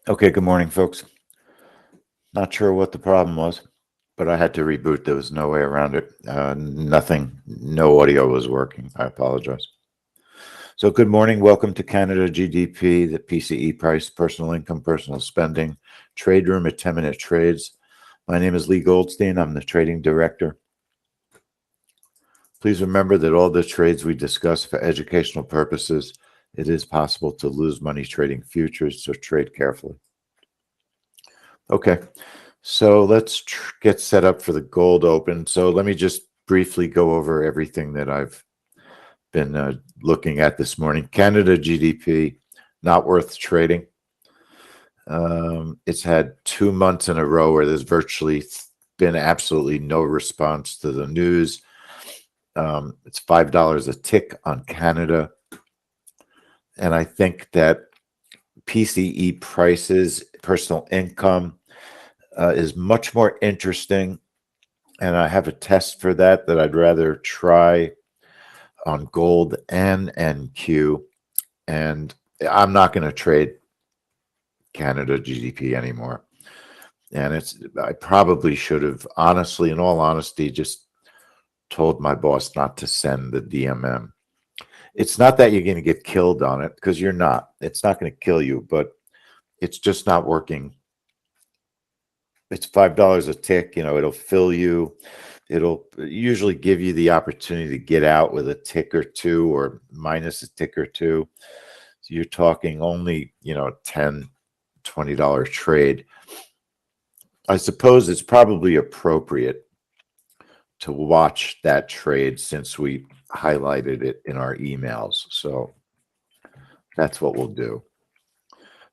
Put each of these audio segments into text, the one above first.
Okay, good morning, folks. Not sure what the problem was, but I had to reboot. There was no way around it. Nothing, no audio was working. I apologize. So, good morning. Welcome to Canada GDP, the PCE price, personal income, personal spending, trade room at 10-minute trades. My name is Lee Goldstein. I'm the trading director. Please remember that all the trades we discuss for educational purposes. It is possible to lose money trading futures, so trade carefully. Okay. So let's get set up for the gold open. So let me just briefly go over everything that I've been looking at this morning. Canada GDP, not worth trading. It's had 2 months in a row where there's virtually been absolutely no response to the news. It's $5 a tick on Canada. And I think that PCE prices, personal income, is much more interesting. And I have a test for that I'd rather try on gold and NQ. And I'm not going to trade Canada GDP anymore. And I probably should have, honestly, in all honesty, just told my boss not to send the DMM. It's not that you're going to get killed on it, because you're not. It's not going to kill you, but it's just not working. It's $5 a tick. It'll fill you. It'll usually give you the opportunity to get out with a tick or two or minus a tick or two. So you're talking only, $10, $20 trade. I suppose it's probably appropriate to watch that trade since we highlighted it in our emails. So that's what we'll do.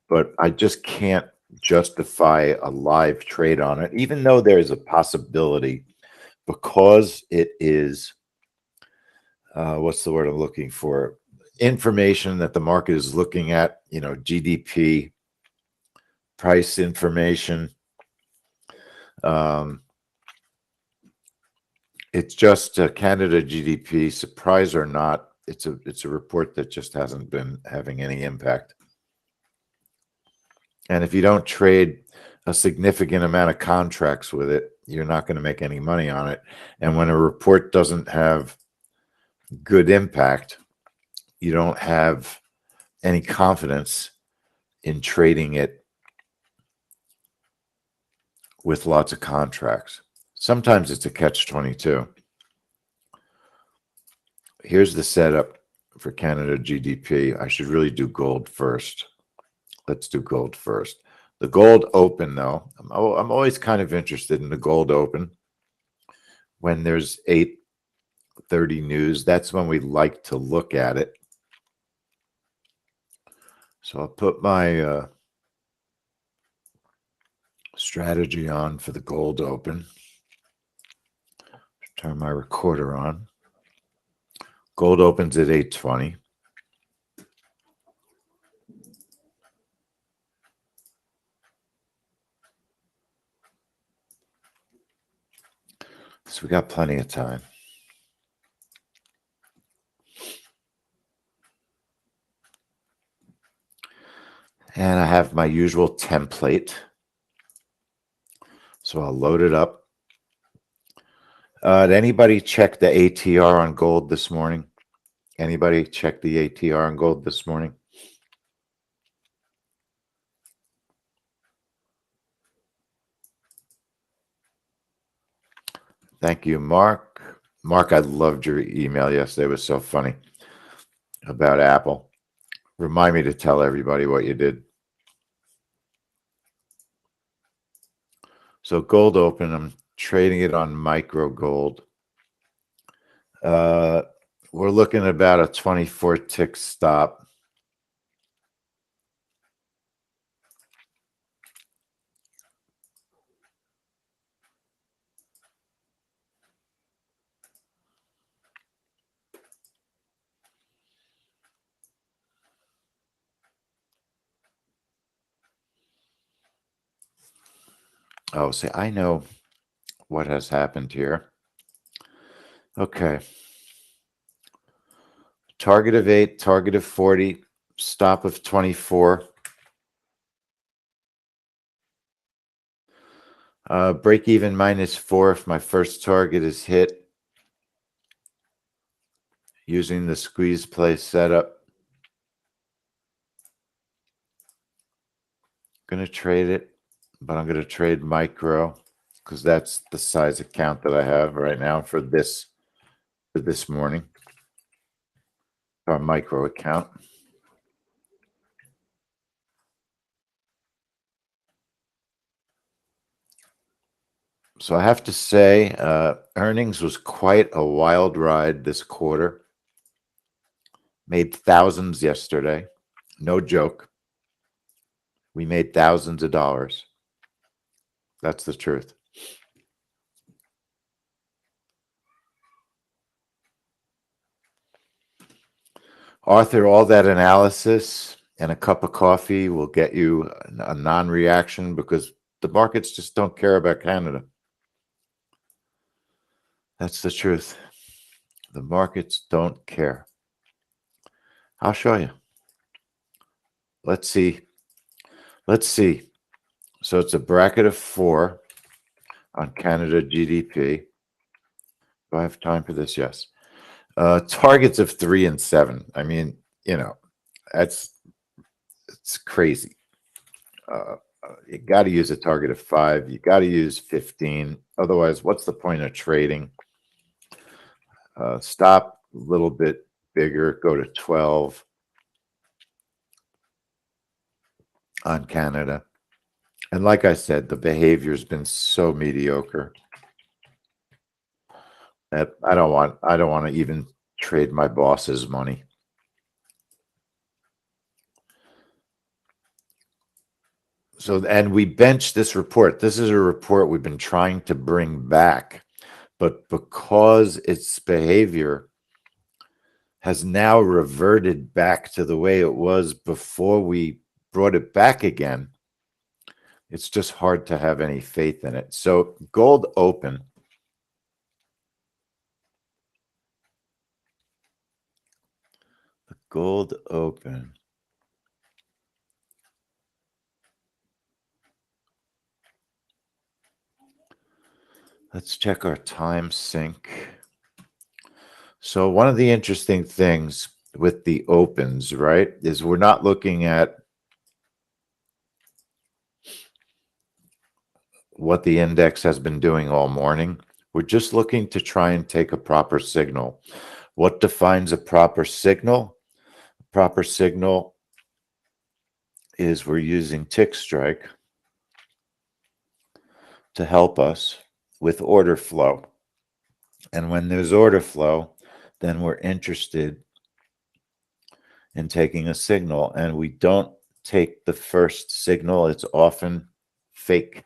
But I just can't justify a live trade on it, even though there's a possibility, because it is, what's the word I'm looking for? Information that the market is looking at, GDP, price information. It's just Canada GDP, surprise or not, it's a report that just hasn't been having any impact. And if you don't trade a significant amount of contracts with it, you're not going to make any money on it. And when a report doesn't have good impact, you don't have any confidence in trading it with lots of contracts. Sometimes it's a catch-22. Here's the setup for Canada GDP. I should really do gold first. Let's do gold first. The gold open, though, I'm always kind of interested in the gold open. When there's 8:30 news, that's when we like to look at it. So I'll put my strategy on for the gold open. Turn my recorder on. Gold opens at 8:20. So we got plenty of time. And I have my usual template. So I'll load it up. Did anybody check the ATR on gold this morning? Anybody check the ATR on gold this morning? Thank you, Mark. Mark, I loved your email yesterday. It was so funny about Apple. Remind me to tell everybody what you did. So gold open, I'm trading it on micro gold. We're looking at about a 24 tick stop. Oh, see, I know what has happened here. Okay. Target of 8, target of 40, stop of 24. Break even -4 if my first target is hit using the squeeze play setup. Going to trade it, but I'm going to trade micro because that's the size account that I have right now for this morning. Our micro account. So I have to say, earnings was quite a wild ride this quarter. Made thousands yesterday. No joke. We made thousands of dollars. That's the truth. Arthur, all that analysis and a cup of coffee will get you a non-reaction because the markets just don't care about Canada. That's the truth. The markets don't care. I'll show you. Let's see. Let's see. So it's a bracket of 4 on Canada GDP. Do I have time for this? Yes. Targets of 3 and 7. I mean, it's crazy. You got to use a target of 5. You got to use 15. Otherwise, what's the point of trading? Stop a little bit bigger. Go to 12 on Canada. And like I said, the behavior's been so mediocre that I don't want to even trade my boss's money. So, and we benched this report. This is a report we've been trying to bring back, but because its behavior has now reverted back to the way it was before we brought it back again, it's just hard to have any faith in it. So gold open. The gold open. Let's check our time sync. So one of the interesting things with the opens, right, is we're not looking at what the index has been doing all morning. We're just looking to try and take a proper signal. What defines a proper signal? A proper signal is we're using tick strike to help us with order flow. And when there's order flow, then we're interested in taking a signal. And we don't take the first signal. It's often fake.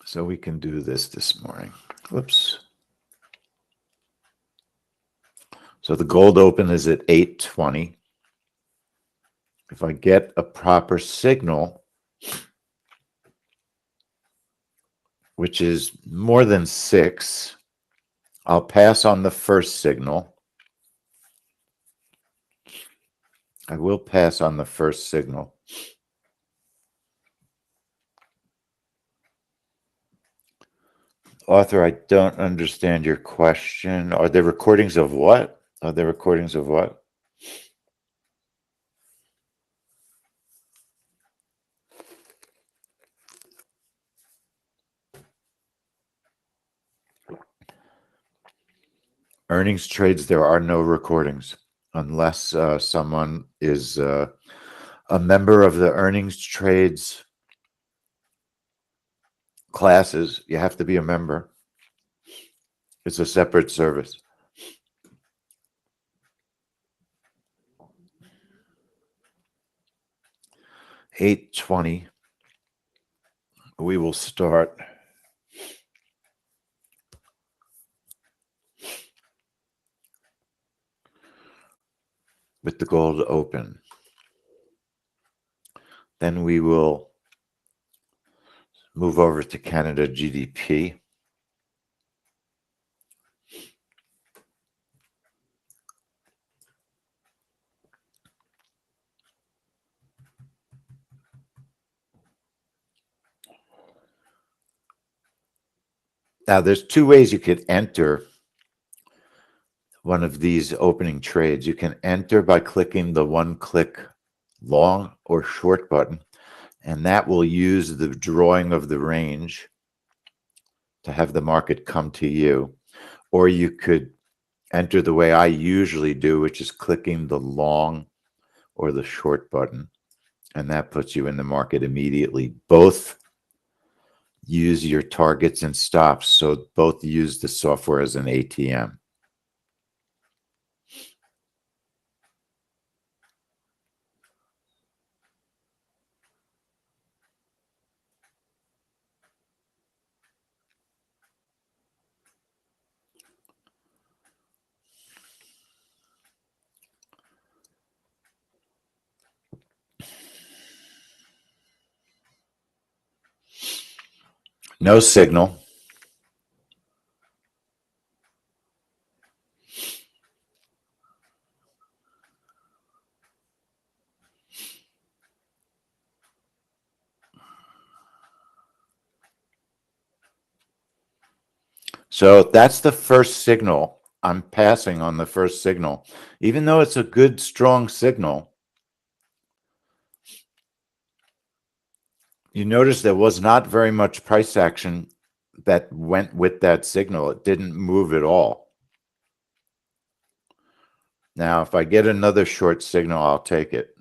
So we can do this morning. Whoops. So the gold open is at 820. If I get a proper signal, which is more than 6, I'll pass on the first signal. I will pass on the first signal. Arthur, I don't understand your question. Are there recordings of what? Are there recordings of what? Earnings trades, there are no recordings unless someone is a member of the earnings trades classes. You have to be a member. It's a separate service. $8.20. We will start with the gold open. Then we will move over to Canada GDP. Now, there's two ways you could enter one of these opening trades. You can enter by clicking the one-click long or short button, and that will use the drawing of the range to have the market come to you. Or you could enter the way I usually do, which is clicking the long or the short button, and that puts you in the market immediately. Both use your targets and stops, so both use the software as an ATM. No signal. So that's the first signal. I'm passing on the first signal. Even though it's a good, strong signal, you notice there was not very much price action that went with that signal. It didn't move at all. Now, if I get another short signal, I'll take it.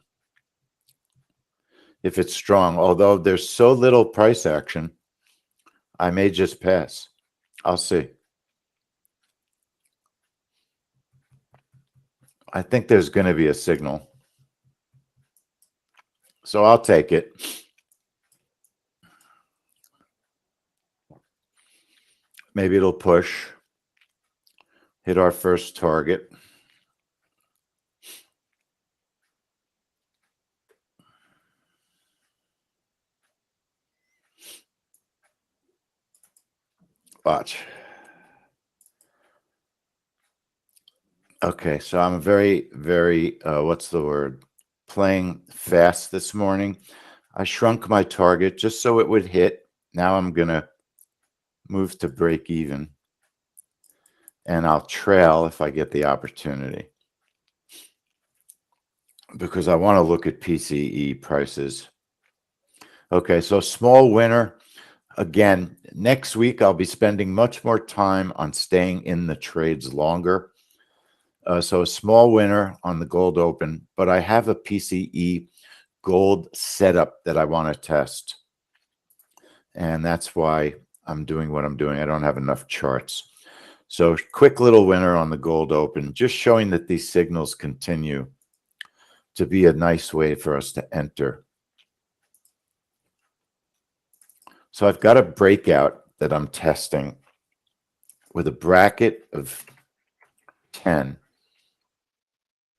If it's strong, although there's so little price action, I may just pass. I'll see. I think there's going to be a signal, so I'll take it. Maybe it'll push, hit our first target. Watch. Okay, so I'm very, what's the word? Playing fast this morning. I shrunk my target just so it would hit. Now I'm going to move to break even, and I'll trail if I get the opportunity, because I want to look at PCE prices. Okay, so small winner. Again, next week I'll be spending much more time on staying in the trades longer. So a small winner on the gold open, but I have a PCE gold setup that I want to test. And that's why I'm doing what I'm doing. I don't have enough charts. So quick little winner on the gold open, just showing that these signals continue to be a nice way for us to enter. So I've got a breakout that I'm testing with a bracket of 10.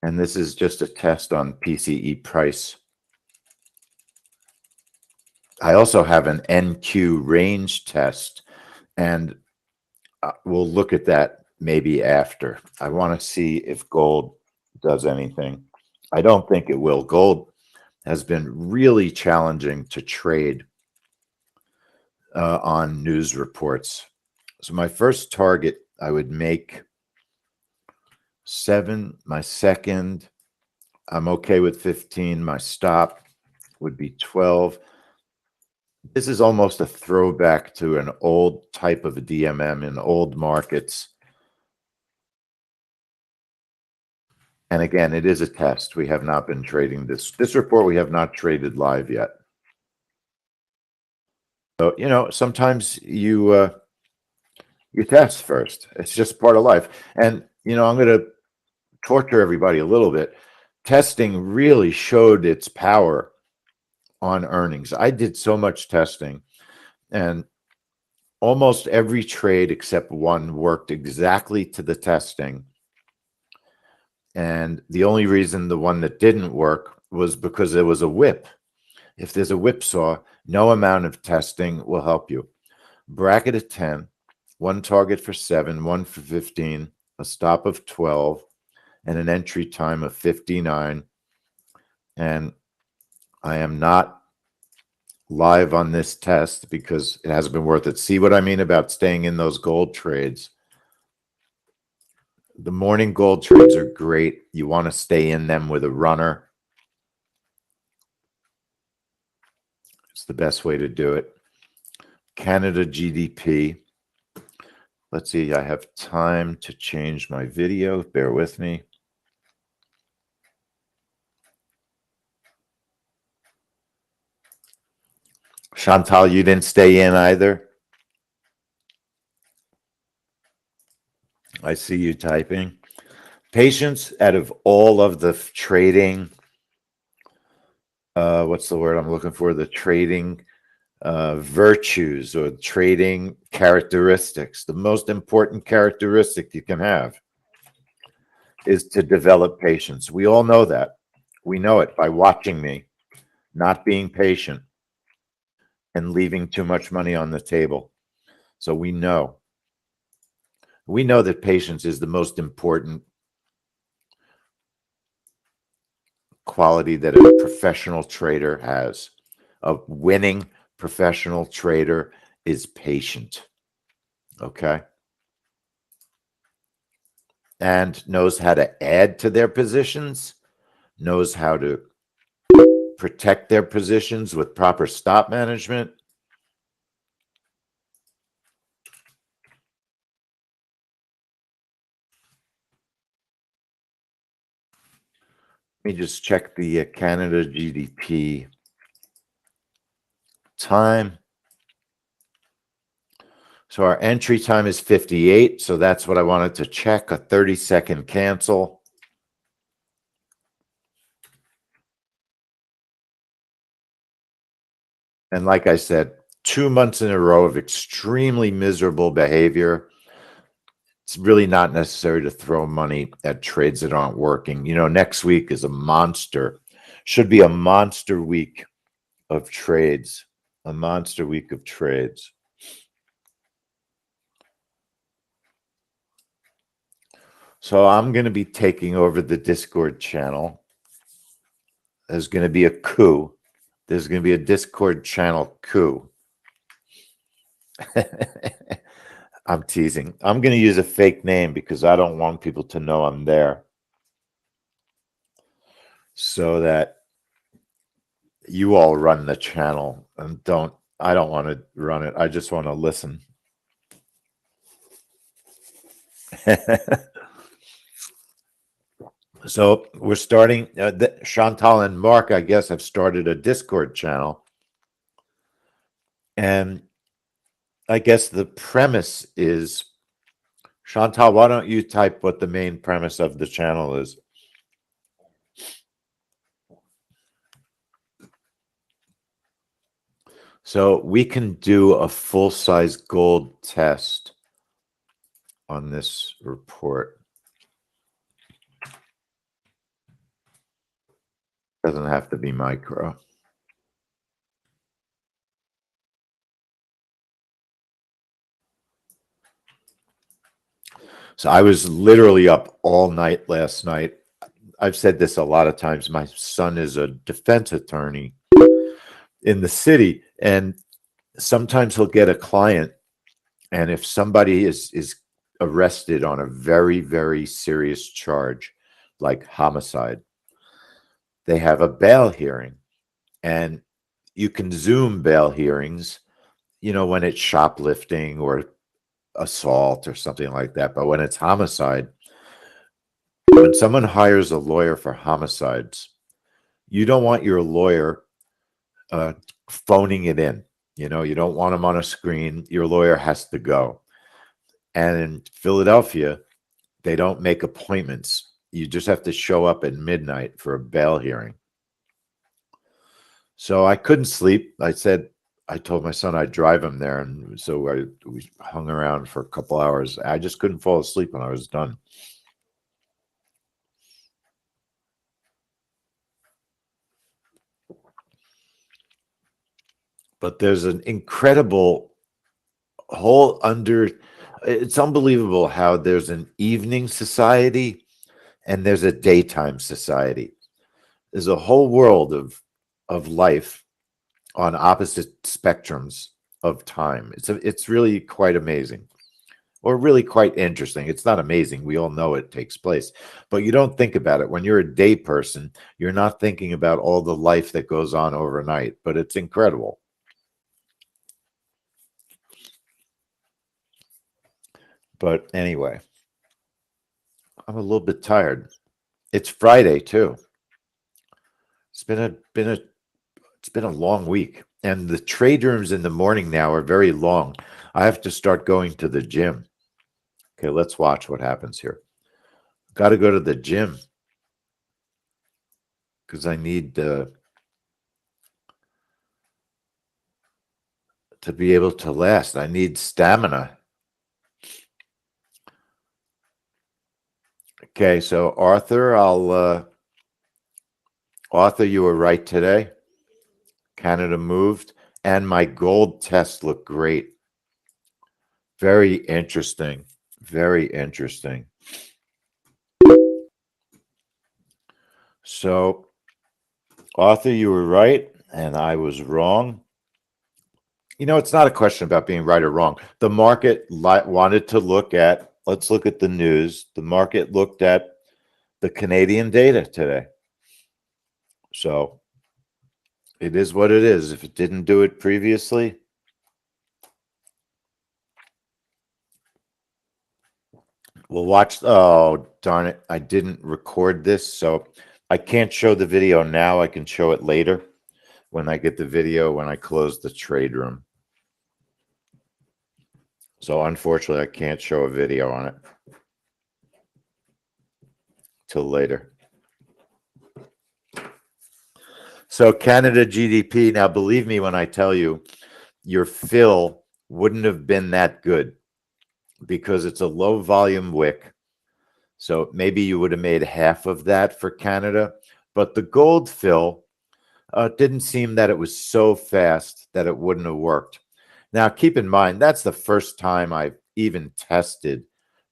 And this is just a test on PCE price. I also have an NQ range test, and we'll look at that maybe after. I want to see if gold does anything. I don't think it will. Gold has been really challenging to trade on news reports. So my first target, I would make 7. My second, I'm okay with 15. My stop would be 12. This is almost a throwback to an old type of a DMM in old markets. And again, it is a test. We have not been trading this report. We have not traded live yet. So, you know, sometimes you test first. It's just part of life. And, you know, I'm going to torture everybody a little bit. Testing really showed its power on earnings. I did so much testing, and almost every trade except one worked exactly to the testing. And the only reason the one that didn't work was because there was a whip. If there's a whipsaw, no amount of testing will help you. Bracket of 10, one target for 7, one for 15, a stop of 12, and an entry time of 59. And I am not live on this test because it hasn't been worth it. See what I mean about staying in those gold trades? The morning gold trades are great. You want to stay in them with a runner. It's the best way to do it. Canada GDP. Let's see, I have time to change my video. Bear with me. Chantal, you didn't stay in either? I see you typing. Patience, out of all of the trading, what's the word I'm looking for? The trading virtues or trading characteristics. The most important characteristic you can have is to develop patience. We all know that. We know it by watching me not being patient and leaving too much money on the table. So we know that patience is the most important quality that a professional trader has. A winning professional trader is patient. Okay? And knows how to add to their positions, knows how to protect their positions with proper stop management. Let me just check the Canada GDP time. So our entry time is 58. So that's what I wanted to check, a 30-second cancel. And like I said, 2 months in a row of extremely miserable behavior. It's really not necessary to throw money at trades that aren't working. You know, next week is a monster. Should be a monster week of trades. A monster week of trades. So I'm going to be taking over the Discord channel. There's going to be a coup. There's going to be a Discord channel coup. I'm teasing. I'm going to use a fake name because I don't want people to know I'm there. So that you all run the channel and I don't want to run it. I just want to listen. So we're starting, Chantal and Mark, I guess, have started a Discord channel. And I guess the premise is, Chantal, why don't you type what the main premise of the channel is? So we can do a full-size gold test on this report. Doesn't have to be micro. So I was literally up all night last night. I've said this a lot of times. My son is a defense attorney in the city, and sometimes he'll get a client, and if somebody is arrested on a very, very serious charge, like homicide, they have a bail hearing. And you can Zoom bail hearings, you know, when it's shoplifting or assault or something like that. But when it's homicide, when someone hires a lawyer for homicides, you don't want your lawyer phoning it in. You know, you don't want him on a screen. Your lawyer has to go. And in Philadelphia, they don't make appointments. You just have to show up at midnight for a bail hearing. So I couldn't sleep. I told my son I'd drive him there. And so we hung around for a couple hours. I just couldn't fall asleep when I was done. But there's an incredible whole it's unbelievable how there's an evening society and there's a daytime society. There's a whole world of life on opposite spectrums of time. It's really quite amazing, or really quite interesting. It's not amazing. We all know it takes place, but you don't think about it. When you're a day person, you're not thinking about all the life that goes on overnight, but it's incredible. But anyway, I'm a little bit tired. It's Friday too. It's been a long week, and the trade rooms in the morning now are very long. I have to start going to the gym. Okay, let's watch what happens here. Got to go to the gym because I need to be able to last. I need stamina. Okay, so Arthur, you were right today. Canada moved, and my gold test looked great. Very interesting. Very interesting. So, Arthur, you were right, and I was wrong. You know, it's not a question about being right or wrong. The market wanted to let's look at the news. The market looked at the Canadian data today. So it is what it is. If it didn't do it previously, we'll watch. Oh, darn it. I didn't record this, so I can't show the video now. I can show it later when I get the video, when I close the trade room. So unfortunately, I can't show a video on it till later. So Canada GDP, now believe me when I tell you, your fill wouldn't have been that good because it's a low volume wick. So maybe you would have made half of that for Canada, but the gold fill didn't seem that it was so fast that it wouldn't have worked. Now, keep in mind, that's the first time I've even tested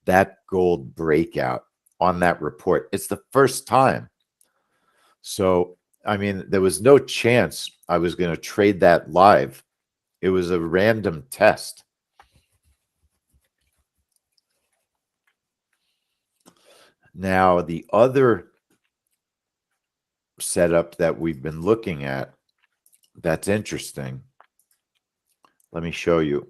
that gold breakout on that report. It's the first time. So, I mean, there was no chance I was going to trade that live. It was a random test. Now, the other setup that we've been looking at that's interesting, let me show you.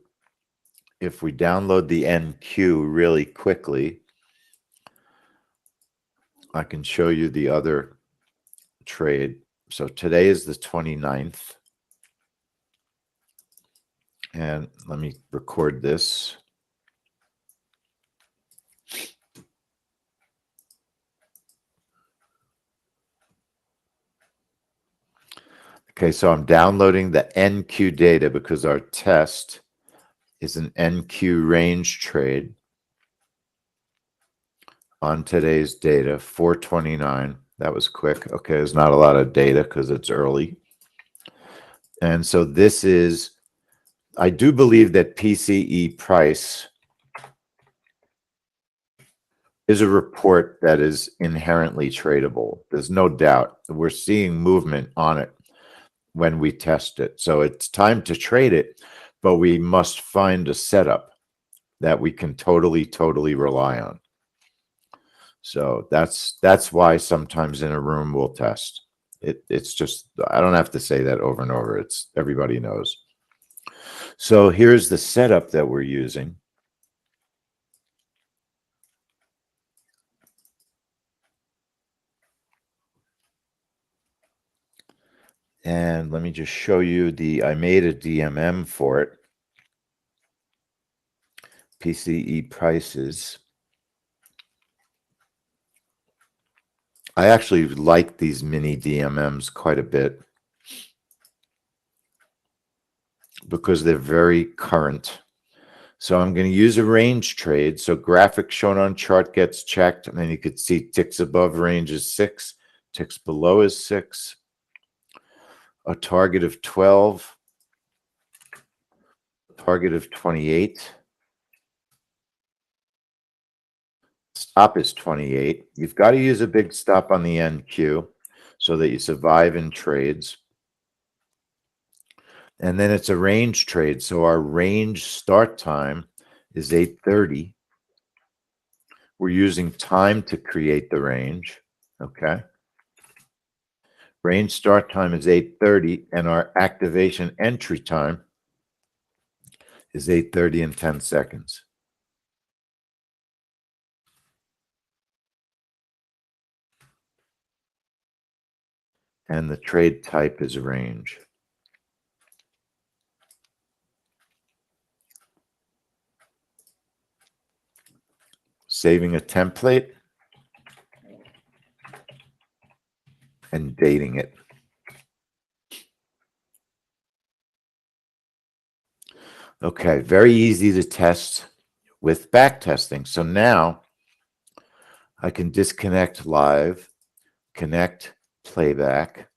If we download the NQ really quickly, I can show you the other trade. So today is the 29th. And let me record this. Okay, so I'm downloading the NQ data because our test is an NQ range trade on today's data, 429. That was quick. Okay, there's not a lot of data because it's early. And so this is, I do believe that PCE price is a report that is inherently tradable. There's no doubt. We're seeing movement on it when we test it. So it's time to trade it, but we must find a setup that we can totally rely on. So that's why sometimes in a room we'll test. It's just, I don't have to say that over and over. It's everybody knows. So here's the setup that we're using. And let me just show you I made a DMM for it. PCE prices. I actually like these mini DMMs quite a bit because they're very current. So I'm going to use a range trade. So graphic shown on chart gets checked, and then you could see ticks above range is 6, ticks below is 6, a target of 12, target of 28. Stop is 28. You've got to use a big stop on the NQ so that you survive in trades. And then it's a range trade. So our range start time is 8:30. We're using time to create the range. Okay. Range start time is 8:30, and our activation entry time is 8:30 and 10 seconds. And the trade type is range. Saving a template and dating it. Okay, very easy to test with back testing. So now I can disconnect live, connect playback,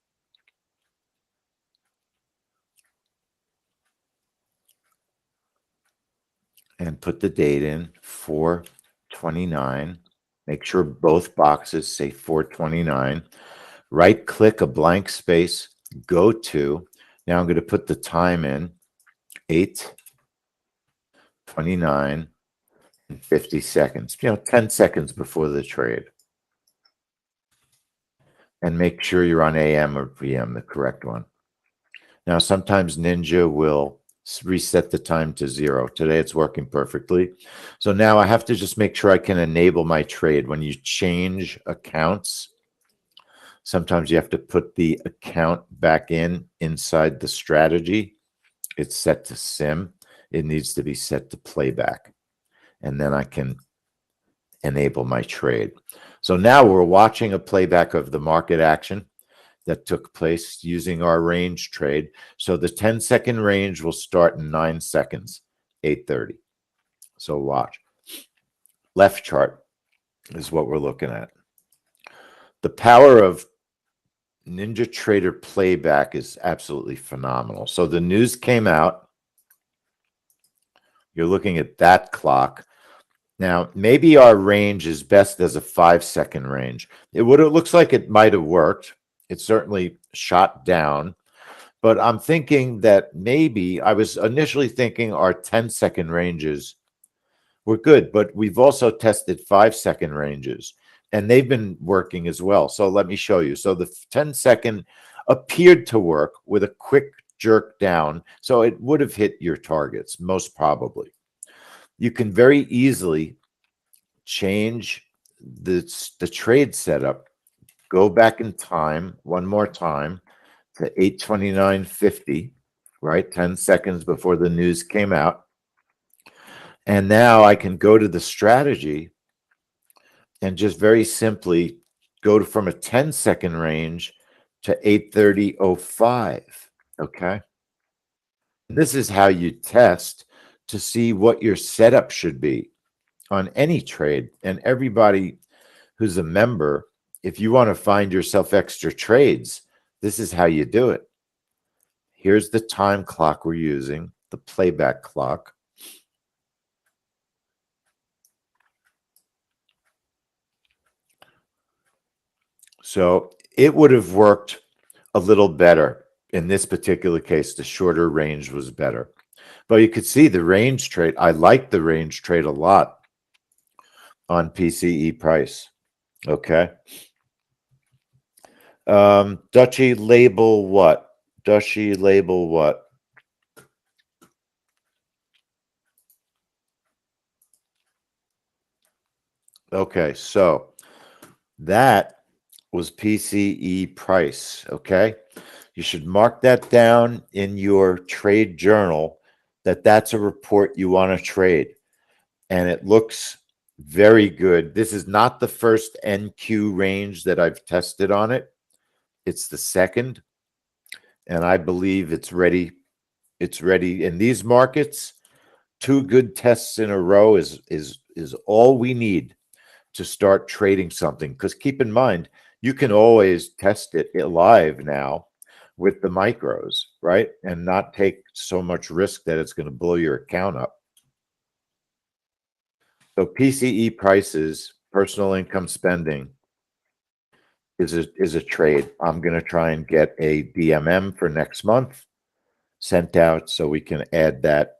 and put the date in 4/29. Make sure both boxes say 4/29. Right click a blank space, go to. Now I'm going to put the time in 8:29 and 50 seconds, 10 seconds before the trade. And make sure you're on AM or PM, the correct one. Now, sometimes Ninja will reset the time to 0. Today it's working perfectly. So now I have to just make sure I can enable my trade. When you change accounts, sometimes you have to put the account back inside the strategy. It's set to sim. It needs to be set to playback. And then I can enable my trade. So now we're watching a playback of the market action that took place using our range trade. So the 10-second range will start in 9 seconds, 8:30. So watch. Left chart is what we're looking at. The power of NinjaTrader playback is absolutely phenomenal. So the news came out. You're looking at that clock. Now, maybe our range is best as a 5-second range. It looks like it might have worked. It certainly shot down. But I'm thinking that maybe I was initially thinking our 10-second ranges were good, but we've also tested 5-second ranges, and they've been working as well. So let me show you. So the 10-second appeared to work with a quick jerk down. So it would have hit your targets, most probably. You can very easily change the trade setup, go back in time one more time to 8:29:50, right? 10 seconds before the news came out. And now I can go to the strategy and just very simply go from a 10-second range to 8:30:05, okay? This is how you test to see what your setup should be on any trade. And everybody who's a member, if you want to find yourself extra trades, this is how you do it. Here's the time clock we're using, the playback clock. So it would have worked a little better. In this particular case, the shorter range was better. But you could see the range trade. I like the range trade a lot on PCE price. Okay. Does she label what? Does she label what? Okay, so that was PCE price. Okay. You should mark that down in your trade journal that that's a report you want to trade. And it looks very good. This is not the first NQ range that I've tested on it. It's the second. And I believe it's ready. It's ready in these markets. 2 good tests in a row is all we need to start trading something. Because keep in mind, you can always test it live now with the micros, right? And not take so much risk that it's going to blow your account up. So PCE prices, personal income spending, is a trade. I'm going to try and get a DMM for next month. sent out so we can add that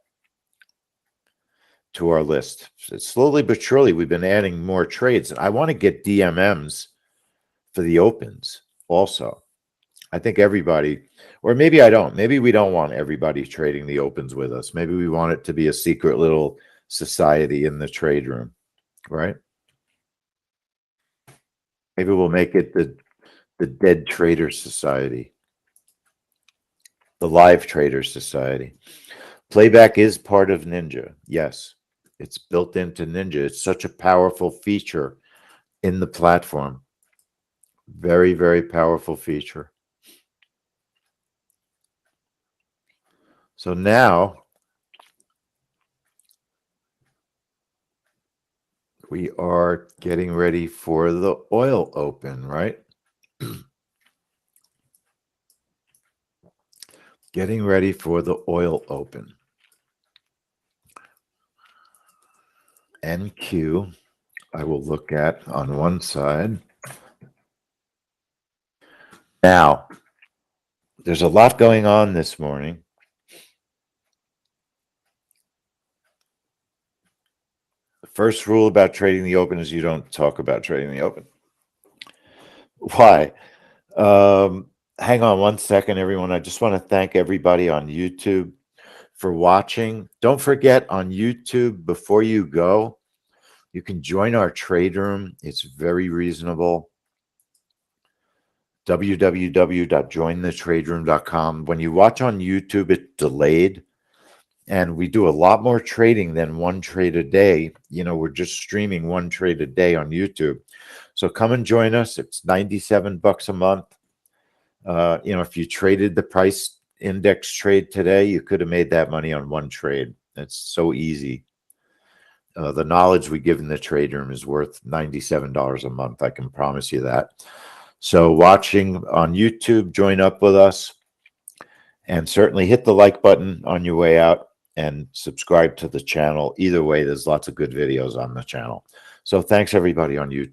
to our list. So slowly but surely, we've been adding more trades. I want to get DMMs for the opens also. I think everybody, or maybe I don't. Maybe we don't want everybody trading the opens with us. Maybe we want it to be a secret little society in the trade room, right? Maybe we'll make it the Dead Trader Society, the Live Trader Society. Playback is part of Ninja. Yes, it's built into Ninja. It's such a powerful feature in the platform. Very, very powerful feature. So now we are getting ready for the oil open, right? Getting ready for the oil open. NQ, I will look at on one side. Now, there's a lot going on this morning. The first rule about trading the open is you don't talk about trading the open. Why? Hang on one second, everyone. I just want to thank everybody on YouTube for watching. Don't forget, on YouTube, before you go, you can join our trade room. It's very reasonable. www.jointhetraderoom.com. When you watch on YouTube, it's delayed. And we do a lot more trading than one trade a day. You know, we're just streaming one trade a day on YouTube. So come and join us. It's $97 a month. You know, if you traded the price index trade today, you could have made that money on one trade. It's so easy. The knowledge we give in the trade room is worth $97 a month. I can promise you that. So watching on YouTube, join up with us, and certainly hit the like button on your way out and subscribe to the channel. Either way, there's lots of good videos on the channel. So thanks everybody on YouTube.